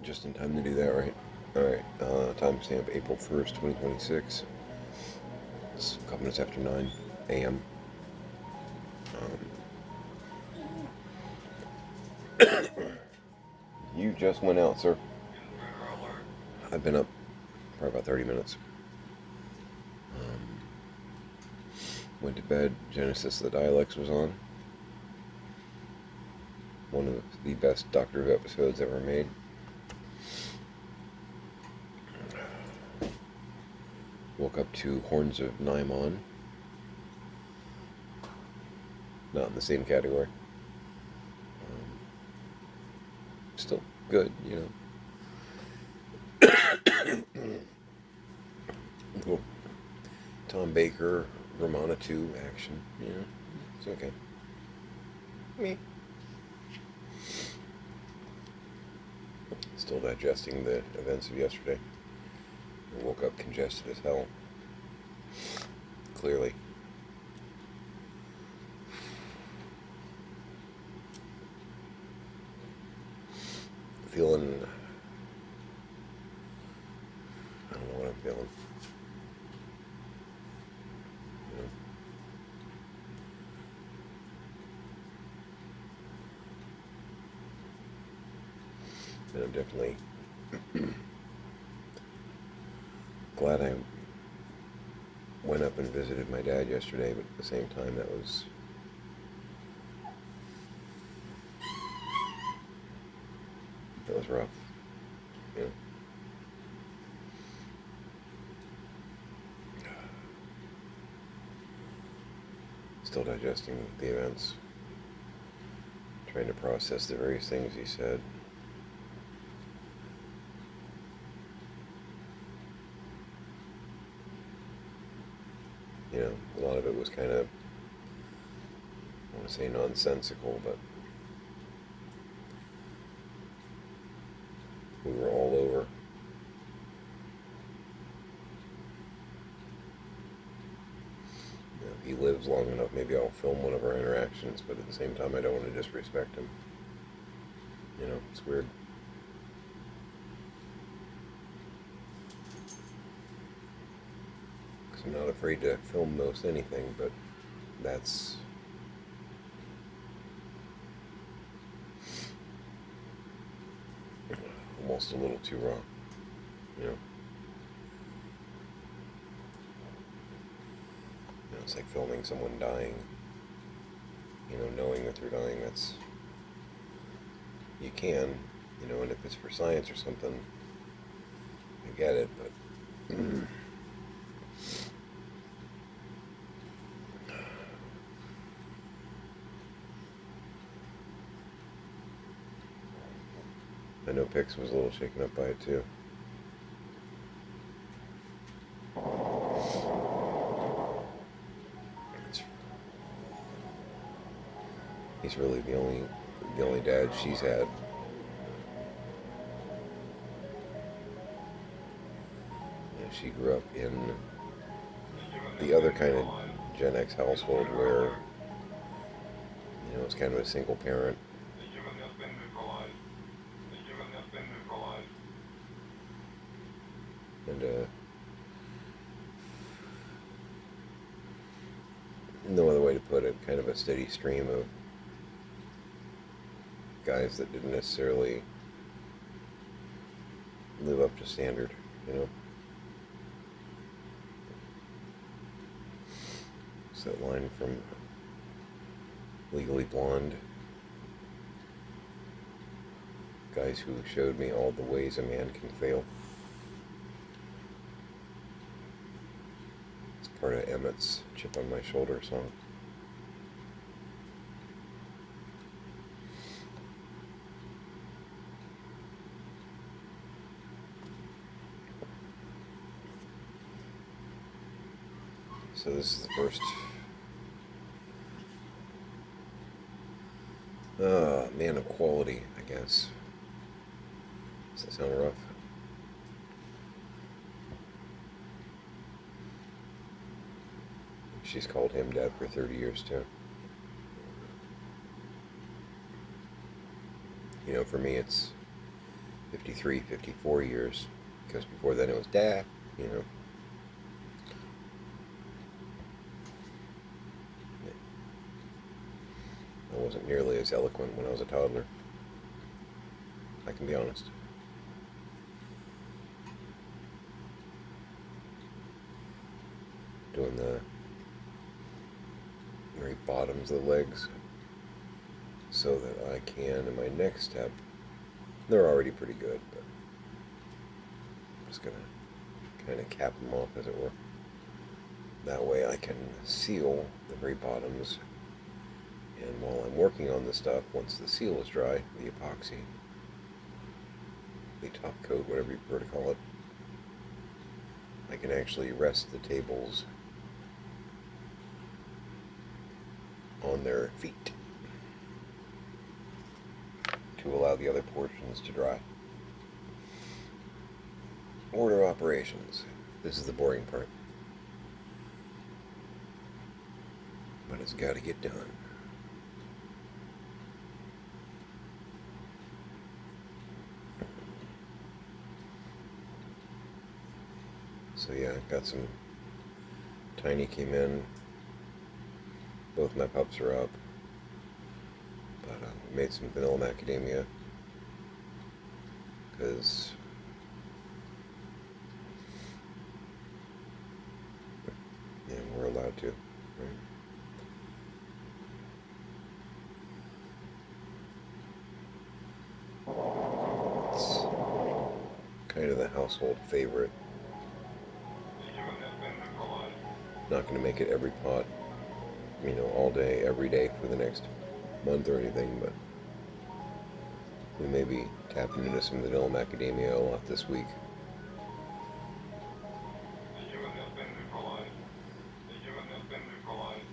Just in time to do that, right? Alright, timestamp April 1st, 2026. It's a couple minutes after 9 a.m. You just went out, sir. I've been up for about 30 minutes. Went to bed. Genesis of the Dialects was on. One of the best Doctor Who episodes ever made. Woke up to Horns of Nimon. Not in the same category. Still good, you know. Cool. Tom Baker, Romana 2 action, you know. It's okay. Me. Still digesting the events of yesterday. I woke up congested as hell. Clearly. Feeling... I don't know what I'm feeling. You know? And I'm definitely glad I went up and visited my dad yesterday, but at the same time that was rough. You know? Still digesting the events. Trying to process the various things he said. You know, a lot of it was kind of, I want to say nonsensical, but we were all over. You know, if he lives long enough, maybe I'll film one of our interactions, but at the same time, I don't want to disrespect him. You know, it's weird. Because I'm not afraid to film most anything, but that's almost a little too raw, you know. You know, it's like filming someone dying. You know, knowing that they're dying. That's, you can, you know, and if it's for science or something, I get it, but I know Pix was a little shaken up by it too. He's really the only dad she's had. You know, she grew up in the other kind of Gen X household where, you know, it's kind of a single parent. And no other way to put it, kind of a steady stream of guys that didn't necessarily live up to standard, you know. It's that line from Legally Blonde. Guys who showed me all the ways a man can fail. It's part of Emmett's Chip on My Shoulder song. So this is the first man of quality, I guess. Does that sound rough? She's called him dad for 30 years too. You know, for me it's 53, 54 years, because before then it was Dad, you know. I wasn't nearly as eloquent when I was a toddler. I can be honest. Doing the very bottoms of the legs so that I can, in my next step, they're already pretty good, but I'm just going to kind of cap them off, as it were. That way I can seal the very bottoms, and while I'm working on the stuff, once the seal is dry, the epoxy, the top coat, whatever you prefer to call it, I can actually rest the tables on their feet to allow the other portions to dry. Order operations. This is the boring part. But it's got to get done. So yeah, got some. Tiny came in. Both my pups are up. But made some vanilla macadamia. Because yeah, we're allowed to, right? It's kind of the household favorite. Not going to make it every pot, you know, all day, every day for the next month or anything, but we may be tapping into some vanilla macadamia a lot this week.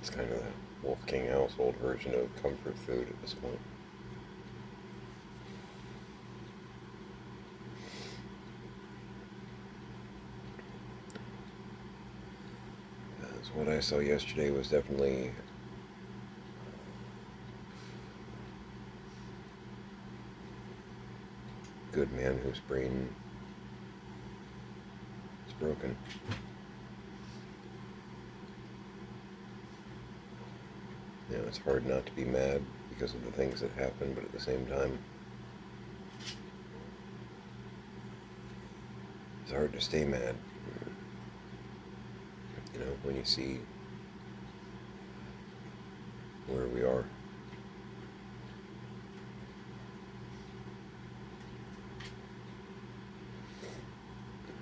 It's kind of the Wolf King household version of comfort food at this point. Because what I saw yesterday was definitely a good man whose brain is broken. You know, it's hard not to be mad because of the things that happen, but at the same time, it's hard to stay mad. You know, when you see where we are.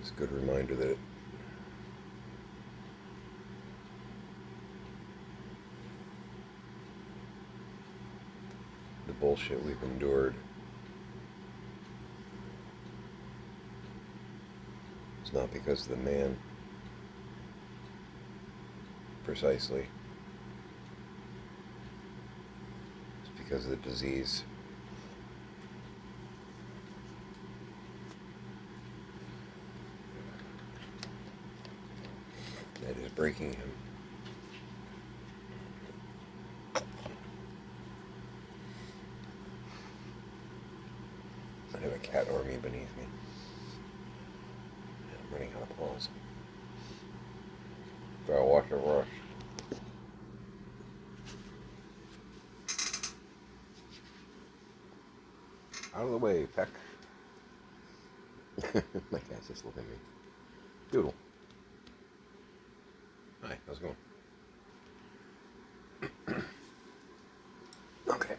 It's a good reminder that the bullshit we've endured is not because of the man, precisely. It's because of the disease. That is breaking him. I have a cat army beneath me. And I'm running out of paws. Gotta wash and rush. Out of the way, Peck. My cat's just looking at me. Doodle. Hi, how's it going? Okay.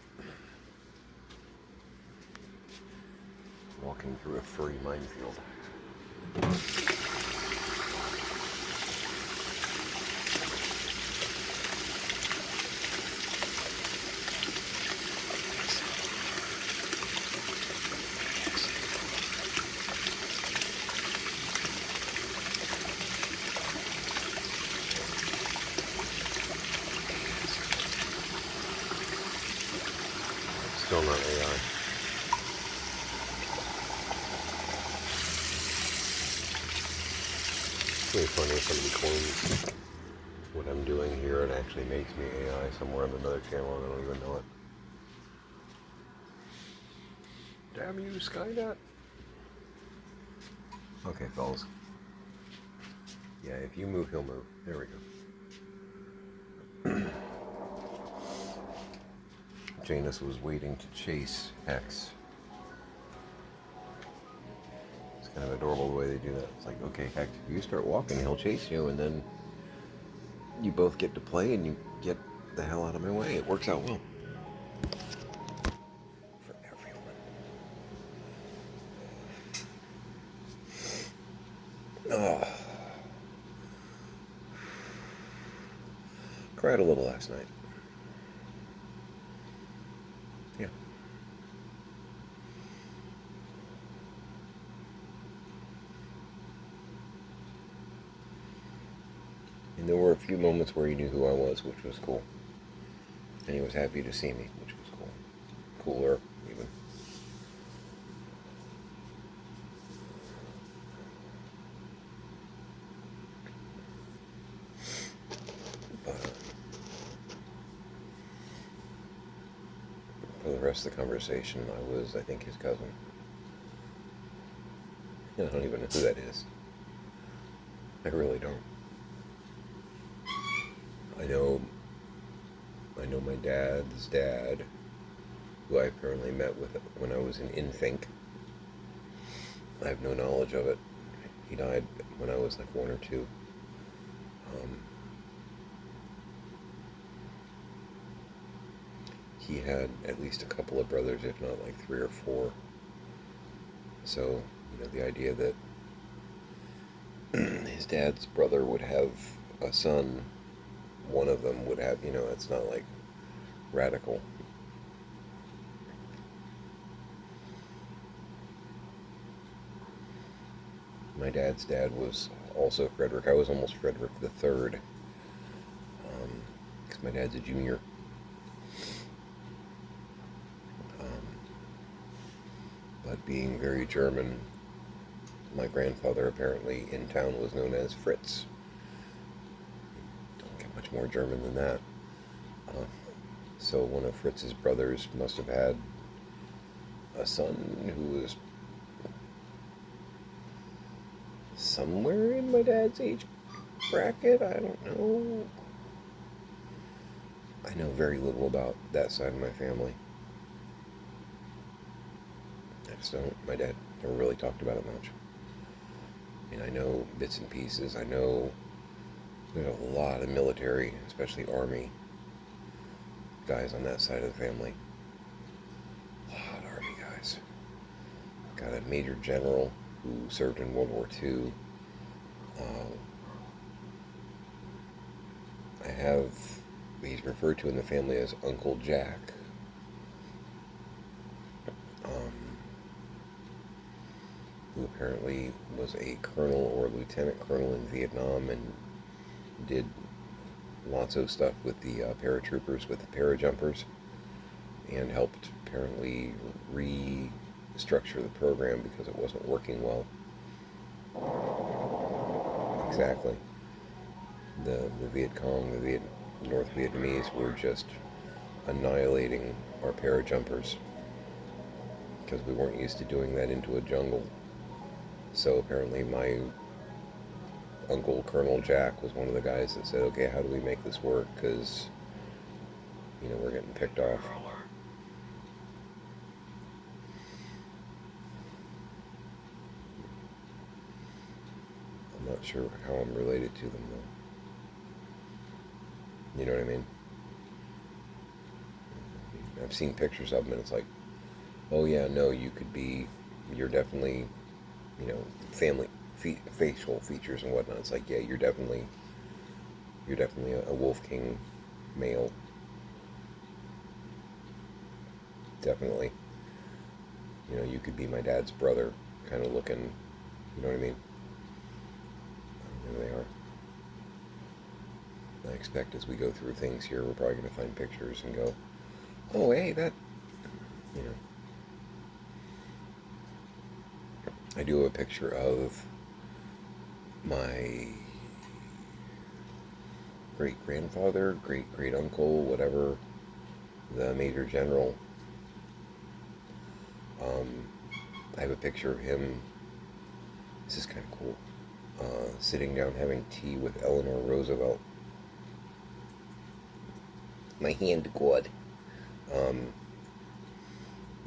Walking through a furry minefield. Still not AI. It's really funny if somebody claims what I'm doing here and actually makes me AI somewhere on another channel and I don't even know it. Damn you, Skynet. Okay, fellas. Yeah, if you move, he'll move. There we go. Janus was waiting to chase Hex. It's kind of adorable the way they do that. It's like, okay, Hex, if you start walking, he'll chase you, and then you both get to play, and you get the hell out of my way. It works out well. For everyone. Oh. Cried a little last night. Yeah. And there were a few moments where he knew who I was, which was cool. And he was happy to see me, which was cool. Cooler, even. But for the rest of the conversation, I think, his cousin. I don't even know who that is. I really don't. I know my dad's dad, who I apparently met with when I was in Infink. I have no knowledge of it. He died when I was like 1 or 2. He had at least a couple of brothers, if not like 3 or 4. So, the idea that his dad's brother would have a son, one of them would have, it's not like radical. My dad's dad was also Frederick. I was almost Frederick the Third, because my dad's a junior. But being very German, my grandfather apparently in town was known as Fritz. Don't get much more German than that. So one of Fritz's brothers must have had a son who was somewhere in my dad's age bracket. I don't know. I know very little about that side of my family. I just don't. My dad never really talked about it much. I know bits and pieces. I know there's a lot of military, especially Army, guys on that side of the family. A lot of Army guys. Got a major general who served in World War II. He's referred to in the family as Uncle Jack. Who apparently was a colonel or lieutenant colonel in Vietnam and did lots of stuff with the paratroopers, with the parajumpers, and helped apparently restructure the program because it wasn't working well. Exactly. The Viet Cong, the North Vietnamese were just annihilating our parajumpers because we weren't used to doing that into a jungle. So apparently my uncle, Colonel Jack, was one of the guys that said, okay, how do we make this work? Because, we're getting picked off. I'm not sure how I'm related to them, though. You know what I mean? I've seen pictures of them, and it's like, oh yeah, no, you're definitely, family, facial features and whatnot. It's like, yeah, you're definitely a Wolf King male. Definitely. You could be my dad's brother, kind of looking, you know what I mean? There they are. I expect as we go through things here, we're probably going to find pictures and go, oh, hey, that, I do have a picture of my great-grandfather, great-great-uncle, whatever, the Major General. I have a picture of him This is kind of cool. Sitting down having tea with Eleanor Roosevelt. My hand God. Um,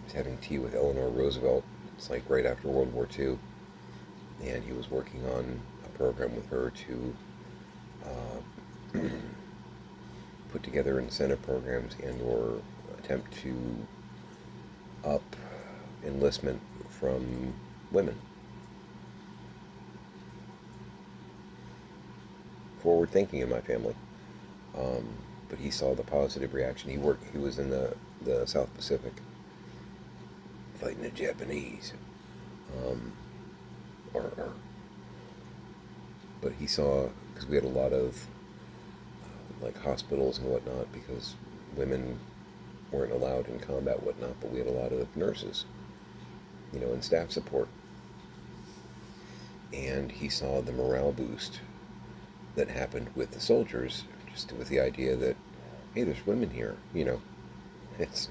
was having tea with Eleanor Roosevelt. It's like right after World War II, and he was working on a program with her to put together incentive programs and/or attempt to up enlistment from women. Forward thinking in my family. But he saw the positive reaction. He was in the South Pacific fighting the Japanese. Um, or, but he saw, because we had a lot of like hospitals and whatnot, because women weren't allowed in combat, whatnot, but we had a lot of nurses, and staff support. And he saw the morale boost that happened with the soldiers, just with the idea that, hey, there's women here. It's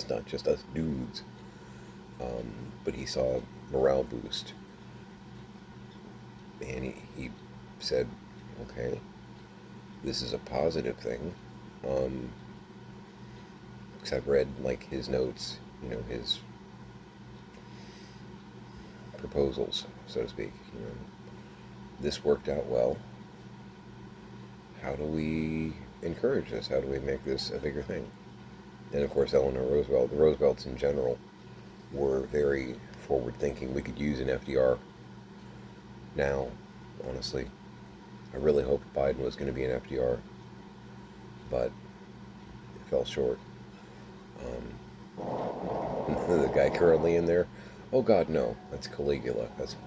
not just us dudes. But he saw morale boost, and he said, okay, this is a positive thing. Because I've read like his notes, his proposals, so to speak. This worked out well. How do we encourage this? How do we make this a bigger thing? And of course, Eleanor Roosevelt, the Roosevelts in general, were very forward-thinking. We could use an FDR now, honestly. I really hoped Biden was going to be an FDR, but it fell short. The guy currently in there, oh God, no, that's Caligula. That's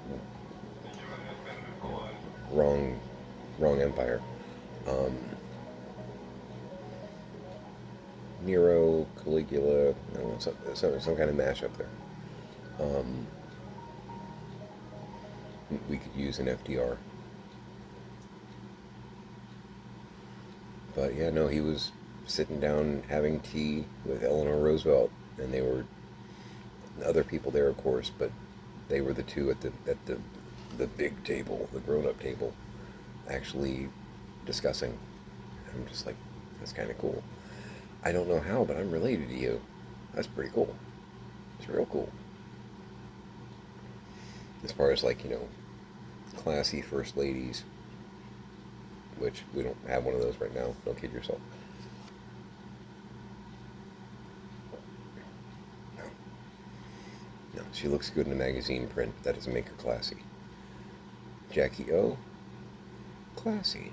wrong empire. Nero, Caligula, some kind of mashup there. We could use an FDR. But yeah, no, he was sitting down having tea with Eleanor Roosevelt, and they were other people there, of course, but they were the two at the big table, the grown-up table, actually discussing. And I'm just like, that's kind of cool. I don't know how, but I'm related to you. That's pretty cool. It's real cool. As far as like, classy first ladies, which we don't have one of those right now. Don't kid yourself. No. No, she looks good in a magazine print, but that doesn't make her classy. Jackie O, classy.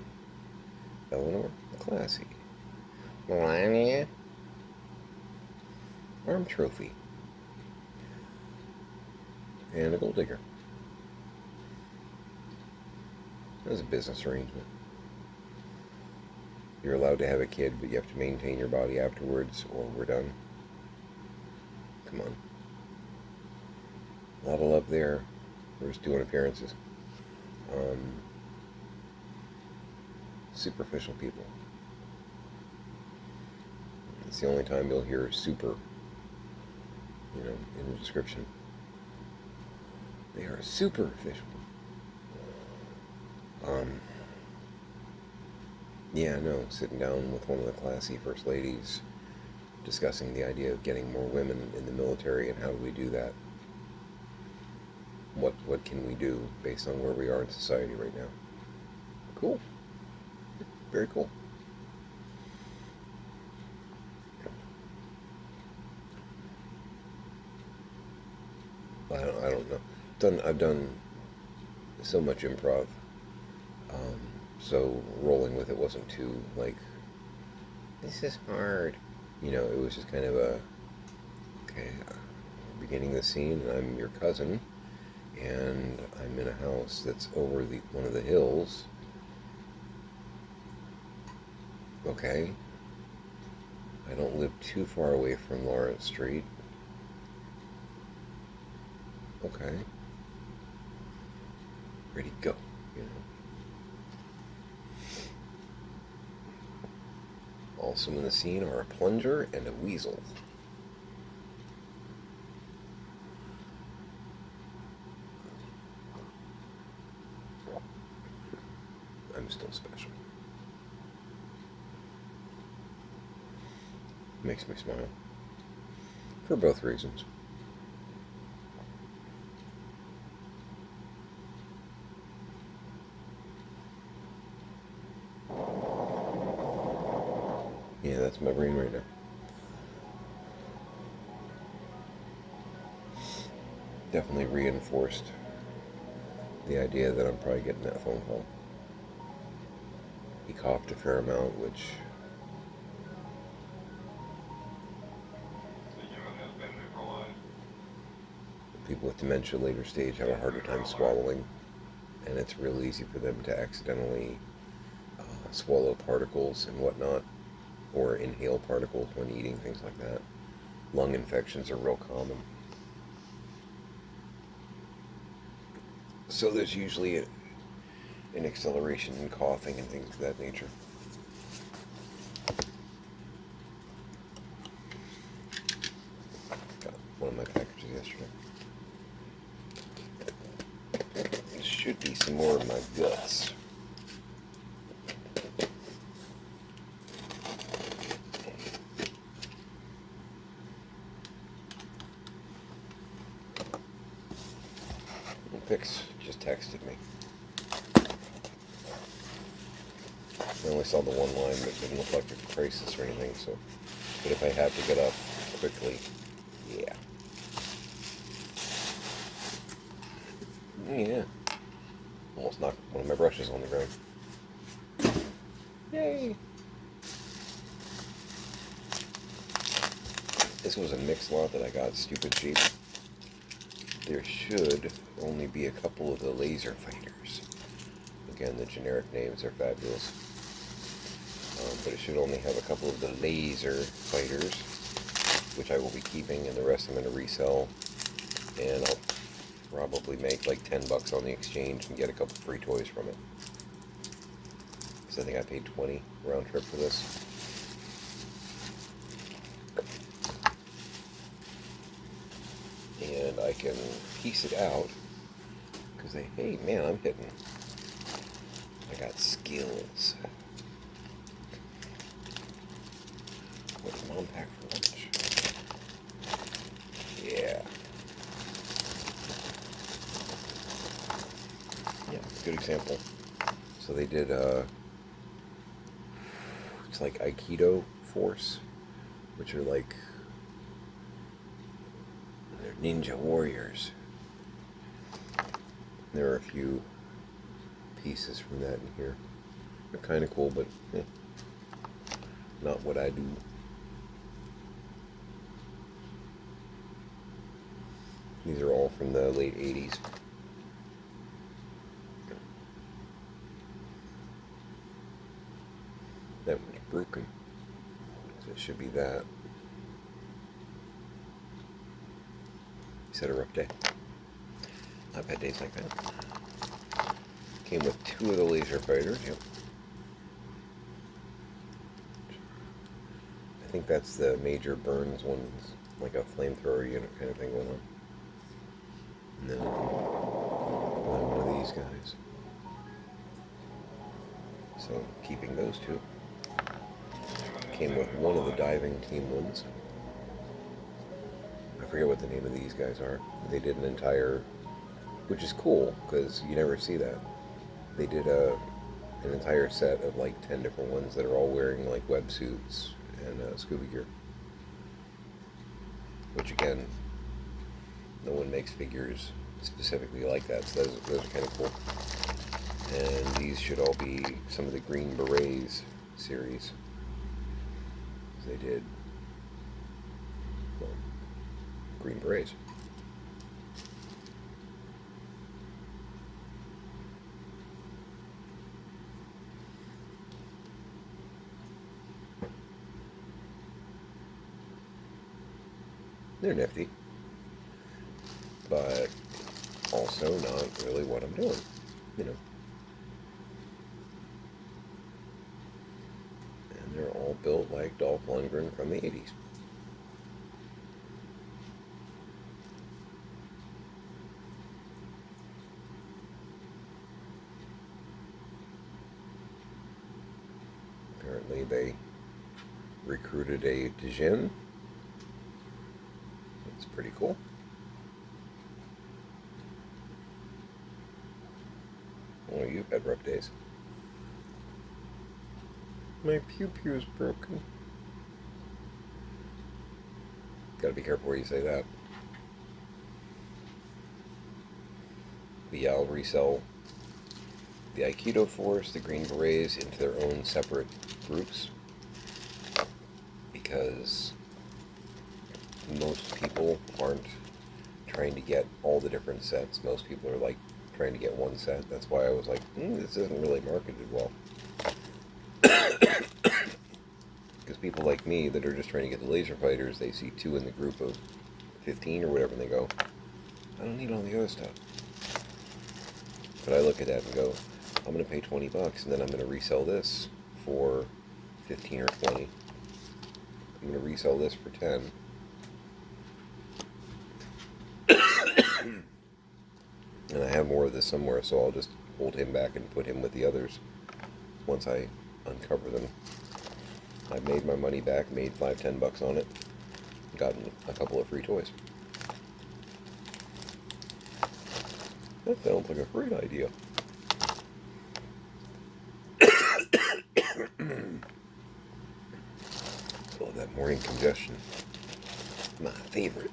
Eleanor, classy. Melania, arm trophy. And a gold digger. That was a business arrangement. You're allowed to have a kid, but you have to maintain your body afterwards, or we're done. Come on. A lot of love there. We're just doing appearances. Superficial people. It's the only time you'll hear super, in the description. They are superficial. Yeah, no, sitting down with one of the classy first ladies, discussing the idea of getting more women in the military and how do we do that. What can we do based on where we are in society right now? Cool. Very cool. I don't know. I've done so much improv, so rolling with it wasn't too like, this is hard. It was just kind of a, okay, beginning the scene, and I'm your cousin, and I'm in a house that's over one of the hills. Okay. I don't live too far away from Lawrence Street. Okay. Ready, go. Also in the scene are a plunger and a weasel. was still special. Makes me smile. For both reasons. Yeah, that's my brain right now. Definitely reinforced the idea that I'm probably getting that phone call. He coughed a fair amount, which people with dementia later stage have a harder time swallowing, and it's real easy for them to accidentally swallow particles and whatnot, or inhale particles when eating, things like that. Lung infections are real common. So there's usually an acceleration in coughing and things of that nature. Got one of my packages yesterday. There should be some more of my guts. Fix just texted me. I only saw the one line, but it didn't look like a crisis or anything, so. But if I have to get up quickly, yeah. Yeah. Almost knocked one of my brushes on the ground. Yay! This was a mix lot that I got stupid cheap. There should only be a couple of the laser fighters. Again, the generic names are fabulous. But it should only have a couple of the laser fighters, which I will be keeping, and the rest I'm going to resell. And I'll probably make like $10 on the exchange and get a couple free toys from it. So I think I paid $20 round trip for this. And I can piece it out because hey man, I'm hitting. I got skills. What did Mom pack for lunch? Yeah. Yeah, good example. So they did it's like Aikido Force, which are like ninja warriors. There are a few pieces from that in here. They're kind of cool, but not what I do. These are all from the late 80s. That one's broken, so it should be that. Set a rough day. I've had days like that. Came with 2 of the laser fighters. Yep. I think that's the Major Burns one's like a flamethrower unit kind of thing going on. And then one of these guys. So keeping those 2. Came with one of the diving team ones. I forget what the name of these guys are. They did an entire, which is cool because you never see that. They did an entire set of like 10 different ones that are all wearing like wetsuits and scuba gear. Which again, no one makes figures specifically like that, so those are kind of cool. And these should all be some of the Green Berets series. They did, well, Green Berets. They're nifty, but also not really what I'm doing, you know. And they're all built like Dolph Lundgren from the 80s. they recruited a Djinn. It's pretty cool. Oh, you've had rough days. My pew-pew is broken. Gotta be careful where you say that. But yeah, I'll resell the Aikido Force, the Green Berets, into their own separate groups, because most people aren't trying to get all the different sets. Most people are like trying to get one set. That's why I was like, this isn't really marketed well. Because people like me that are just trying to get the laser fighters, they see 2 in the group of 15 or whatever, and they go, I don't need all the other stuff. But I look at that and go, I'm going to pay $20, and then I'm going to resell this for 15 or 20. I'm going to resell this for 10. And I have more of this somewhere, so I'll just hold him back and put him with the others once I uncover them. I made my money back, made $5-10 on it, gotten a couple of free toys. That sounds like a great idea. Oh, that morning congestion. My favorite.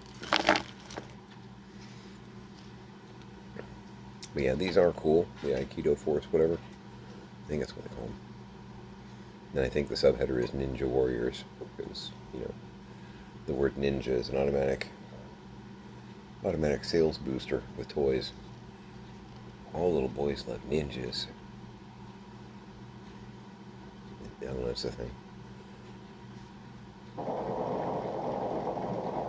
But yeah, these are cool. The Aikido Force, whatever. I think that's what they call them. And I think the subheader is Ninja Warriors, because, the word ninja is an automatic sales booster with toys. All little boys love ninjas. I don't know, it's the thing.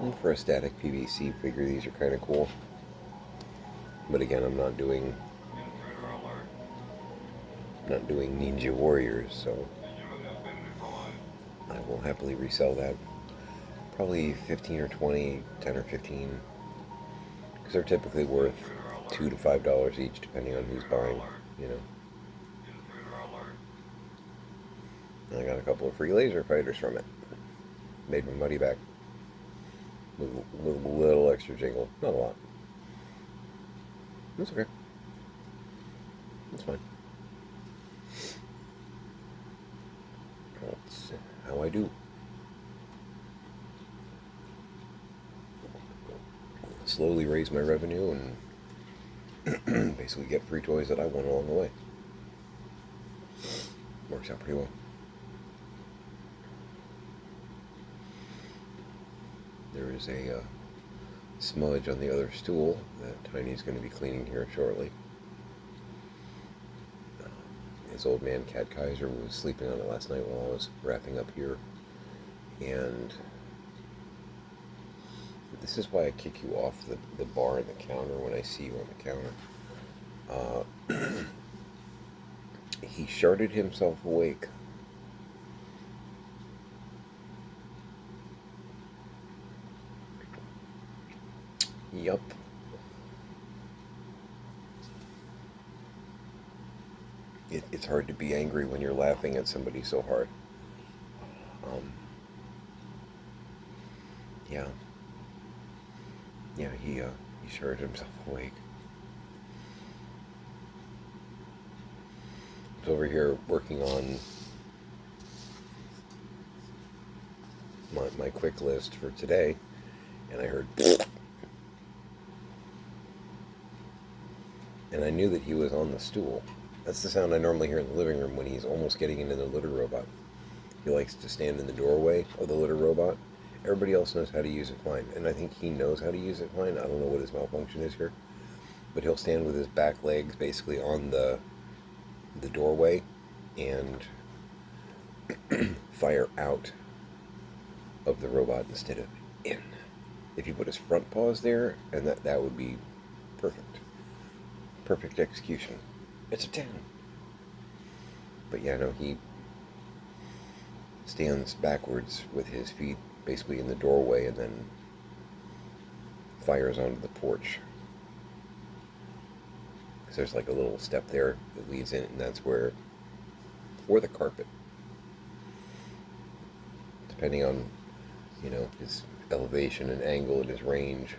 And for a static PVC figure, these are kind of cool. But again, I'm not doing Ninja Warriors, so I will happily resell that. Probably 15 or 20, 10 or 15, because they're typically worth $2 to $5 each, depending on who's buying, And I got a couple of free laser fighters from it. Made my money back. With a little extra jingle. Not a lot. That's okay. That's fine. That's how I do. Slowly raise my revenue and basically get free toys that I want along the way. Works out pretty well. There is a smudge on the other stool that Tiny's going to be cleaning here shortly. His old man Cat Kaiser was sleeping on it last night while I was wrapping up here, and this is why I kick you off the bar and the counter when I see you on the counter. He sharted himself awake. Yup. It's hard to be angry when you're laughing at somebody so hard. Yeah. Yeah, he sharted himself awake. I was over here working on my quick list for today, and I heard and I knew that he was on the stool. That's the sound I normally hear in the living room when he's almost getting into the litter robot. He likes to stand in the doorway of the litter robot. Everybody else knows how to use it fine, and I think he knows how to use it fine. I don't know what his malfunction is here, but he'll stand with his back legs basically on the doorway and fire out of the robot instead of in. If you put his front paws there, and that would be perfect. Perfect execution. It's a 10. But yeah, no, he stands backwards with his feet basically in the doorway and then fires onto the porch. Because there's like a little step there that leads in, and that's where, or the carpet. depending on, his elevation and angle and his range.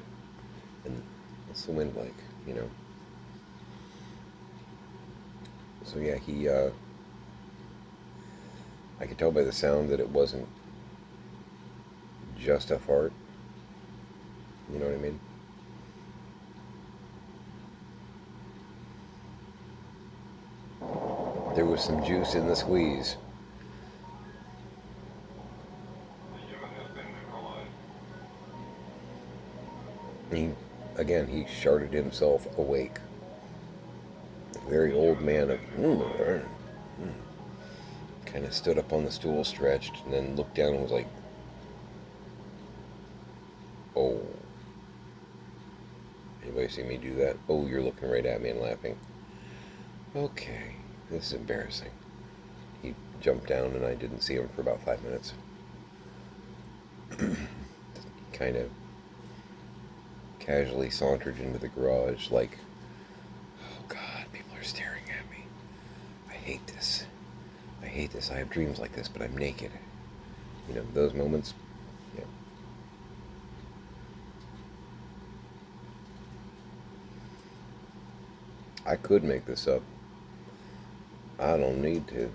And what's the wind like, So yeah, I could tell by the sound that it wasn't just a fart. You know what I mean? There was some juice in the squeeze. He, again, he sharted himself awake. A very old man of, kind of stood up on the stool, stretched, and then looked down and was like, oh. Anybody see me do that? Oh, you're looking right at me and laughing. Okay, this is embarrassing. He jumped down and I didn't see him for about 5 minutes. Kind of casually sauntered into the garage like, oh God, people are staring at me. I hate this. I hate this. I have dreams like this, but I'm naked. Those moments, yeah. I could make this up. I don't need to.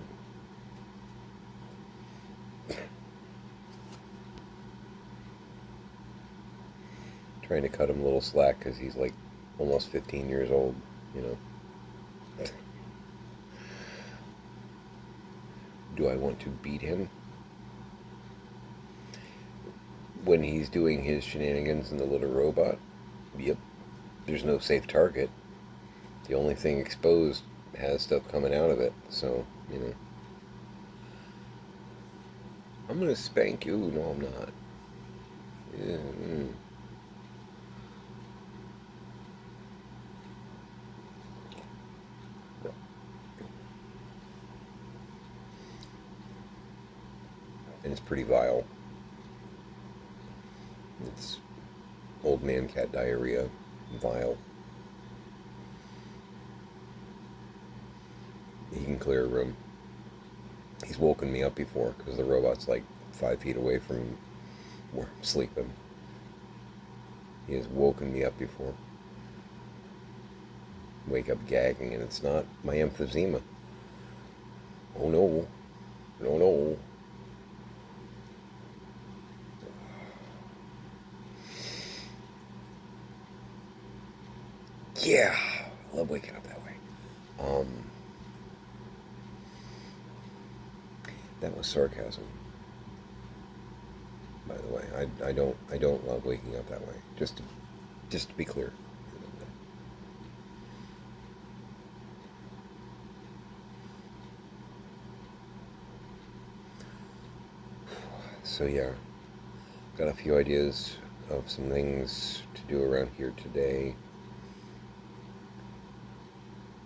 Trying to cut him a little slack because he's like almost 15 years old, Do I want to beat him? When he's doing his shenanigans in the little robot? Yep. There's no safe target. The only thing exposed has stuff coming out of it, so, I'm gonna spank you. No, I'm not. Yeah. No. And it's pretty vile. It's old man cat diarrhea. Vile. He can clear a room. He's woken me up before because the robot's like 5 feet away from where I'm sleeping. He has woken me up before. Wake up gagging, and it's not my emphysema. Oh no. No, no. Yeah. I love waking up that way. That was sarcasm. By the way, I don't love waking up that way. Just to be clear. So yeah, got a few ideas of some things to do around here today.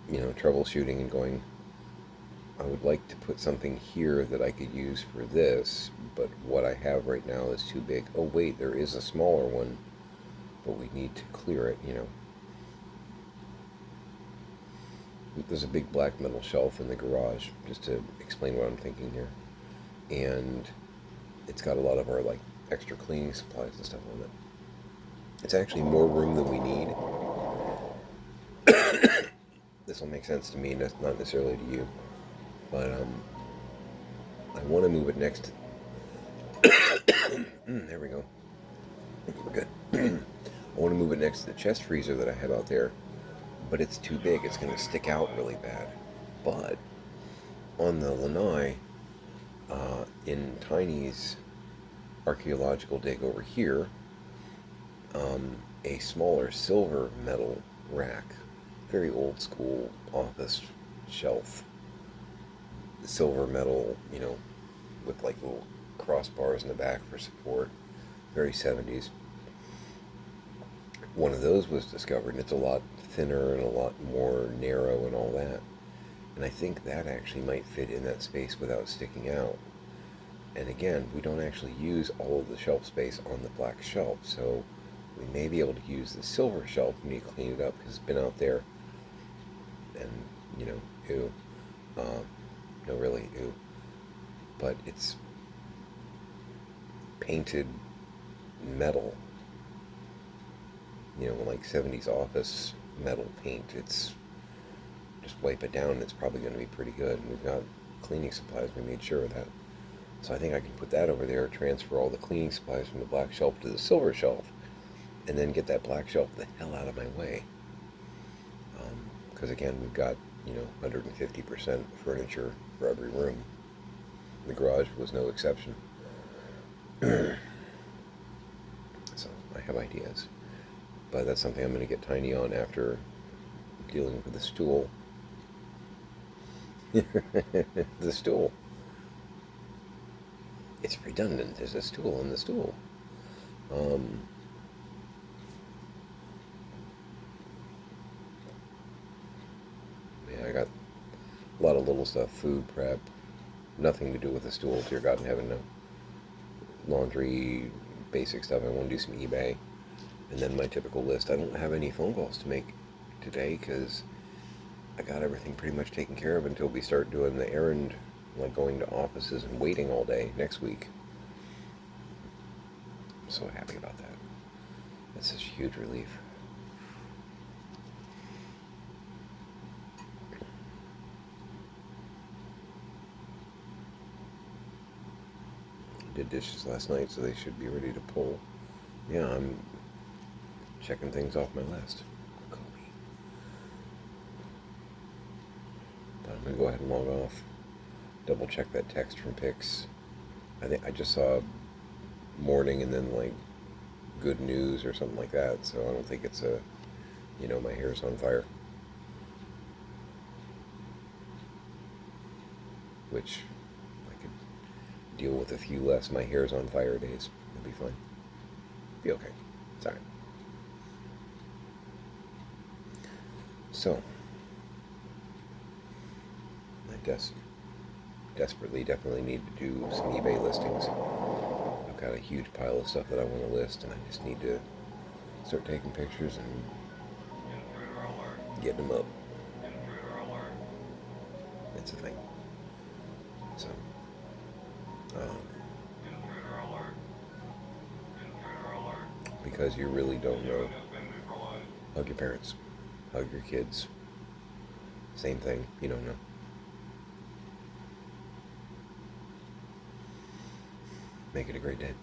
Troubleshooting and going, I would like to put something here that I could use for this, but what I have right now is too big. Oh wait, there is a smaller one, but we need to clear it, There's a big black metal shelf in the garage, just to explain what I'm thinking here. And it's got a lot of our extra cleaning supplies and stuff on it. It's actually more room than we need. This will make sense to me, not necessarily to you. But I want to move it next. There we go. We're good. I want to move it next to the chest freezer that I have out there, but it's too big. It's going to stick out really bad. But on the lanai, in Tiny's archaeological dig over here, a smaller silver metal rack, very old school office shelf, silver metal, with little crossbars in the back for support, very 70s. One of those was discovered, and it's a lot thinner and a lot more narrow and all that. And I think that actually might fit in that space without sticking out. And again, we don't actually use all of the shelf space on the black shelf, so we may be able to use the silver shelf when you clean it up, because it's been out there, and, ew. No, really, ew. But it's painted metal, like 70s office metal paint. It's just wipe it down, and it's probably going to be pretty good. And we've got cleaning supplies. We made sure of that. So I think I can put that over there, transfer all the cleaning supplies from the black shelf to the silver shelf, and then get that black shelf the hell out of my way. Because again, we've got 150% furniture for every room. The garage was no exception. So I have ideas, but that's something I'm going to get tiny on after dealing with the stool. The stool. It's redundant. There's a stool in the stool. Yeah, I got a lot of little stuff, food prep, nothing to do with the stool. Dear God in heaven, no. Laundry, basic stuff. I want to do some eBay. And then my typical list. I don't have any phone calls to make today because I got everything pretty much taken care of until we start doing the errand, like going to offices and waiting all day next week. I'm so happy about that. That's such a huge relief. Did dishes last night, so they should be ready to pull. Yeah, I'm checking things off my list. Cool. But I'm gonna go ahead and log off. Double check that text from Pix. I think I just saw morning and then like good news or something like that. So I don't think it's my hair's on fire. Which I could deal with a few less my hair's on fire days. It'd be fine. Be okay. It's alright. So, I desperately, definitely need to do some eBay listings. I've got a huge pile of stuff that I want to list, and I just need to start taking pictures and getting them up. It's a thing. So, because you really don't know, hug your parents, hug your kids. Same thing, you don't know. Make it a great day.